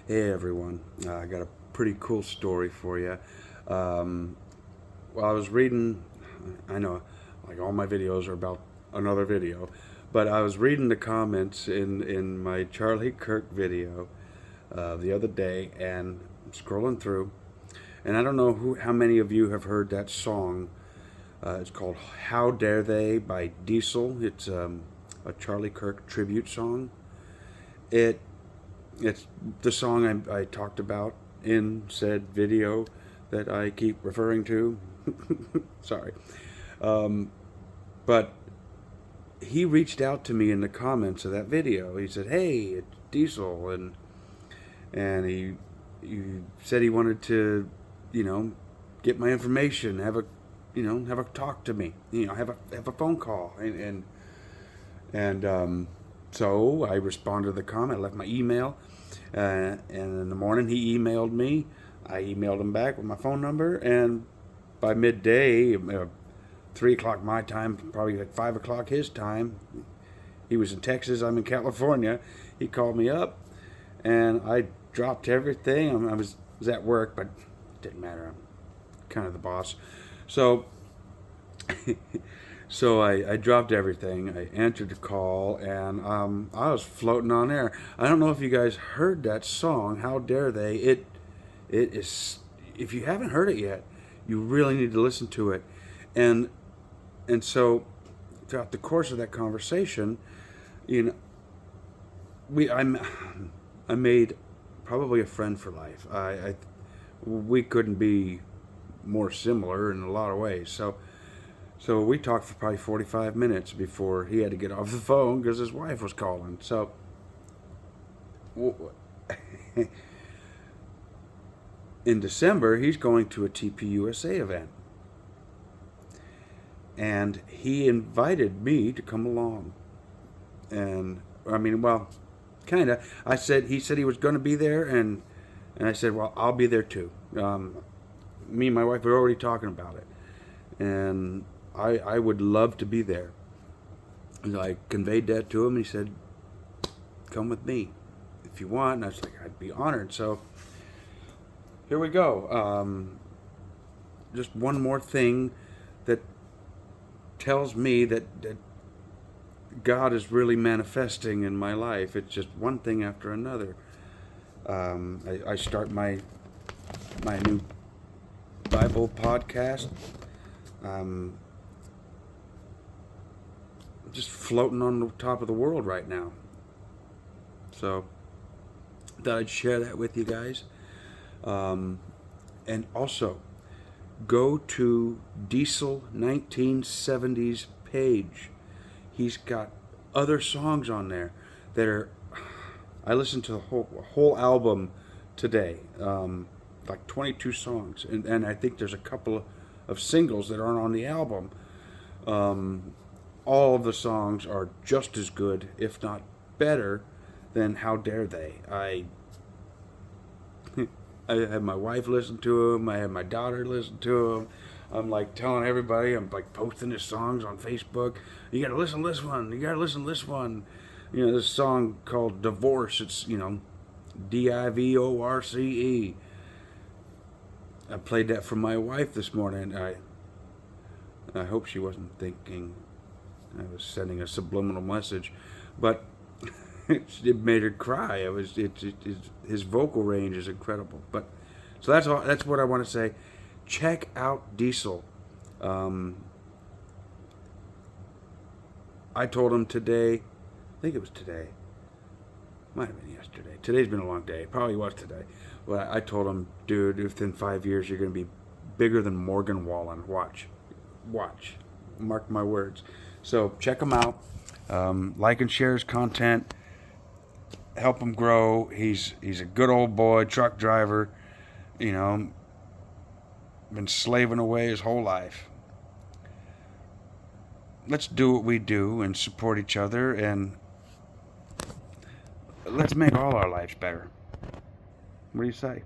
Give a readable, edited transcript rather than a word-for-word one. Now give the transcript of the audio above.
Hey everyone, I got a pretty cool story for you. Well, I was reading, I know, like all my videos are about another video, but I was reading the comments in my Charlie Kirk video the other day, and I'm scrolling through, and I don't know how many of you have heard that song. It's called "How Dare They" by Diesel. It's a Charlie Kirk tribute song. It It's the song I talked about in said video that I keep referring to. Sorry. Um, but he reached out to me in the comments of that video. He said, "Hey, it's Diesel," and he said he wanted to, you know, get my information, have a talk to me, have a phone call, and so I responded to the comment, left my email, and in the morning he emailed me. I emailed him back with my phone number, and by midday, 3 o'clock my time, probably like 5 o'clock his time, he was in Texas, I'm in California. He called me up, and I dropped everything. I was at work, but it didn't matter. I'm kind of the boss, so. So I dropped everything. I answered the call, and I was floating on air. I don't know if you guys heard that song, "How Dare They." It is. If you haven't heard it yet, you really need to listen to it. And so throughout the course of that conversation, you know, I made probably a friend for life. We couldn't be more similar in a lot of ways. So we talked for probably 45 minutes before he had to get off the phone because his wife was calling. So in December, he's going to a TPUSA event. And he invited me to come along. And I mean, well, kind of. He said he was going to be there, and I said, well, I'll be there too. Me and my wife were already talking about it. And I would love to be there. And I conveyed that to him. He said, "Come with me if you want." And I was like, I'd be honored. So here we go. Just one more thing that tells me that God is really manifesting in my life. It's just one thing after another. I start my new Bible podcast. Just floating on the top of the world right now. So thought I'd share that with you guys. And also go to Diesel 1970's page. He's got other songs on there that are. I listened to the whole album today, like 22 songs, and I think there's a couple of singles that aren't on the album. All of the songs are just as good, if not better, than "How Dare They." I had my wife listen to them. I had my daughter listen to them. I'm like telling everybody. I'm like posting his songs on Facebook. You gotta listen to this one. You gotta listen to this one. This song called "Divorce." It's Divorce. I played that for my wife this morning. I hope she wasn't thinking I was sending a subliminal message, but it made her cry. His vocal range is incredible. But so that's all. That's what I want to say. Check out Diesel. I told him today. I think it was today. Might have been yesterday. Today's been a long day. Probably was today. But I told him, dude, within 5 years you're going to be bigger than Morgan Wallen. Watch. Mark my words. So check him out. Like and share his content. Help him grow. He's a good old boy, truck driver. Been slaving away his whole life. Let's do what we do and support each other, and let's make all our lives better. What do you say?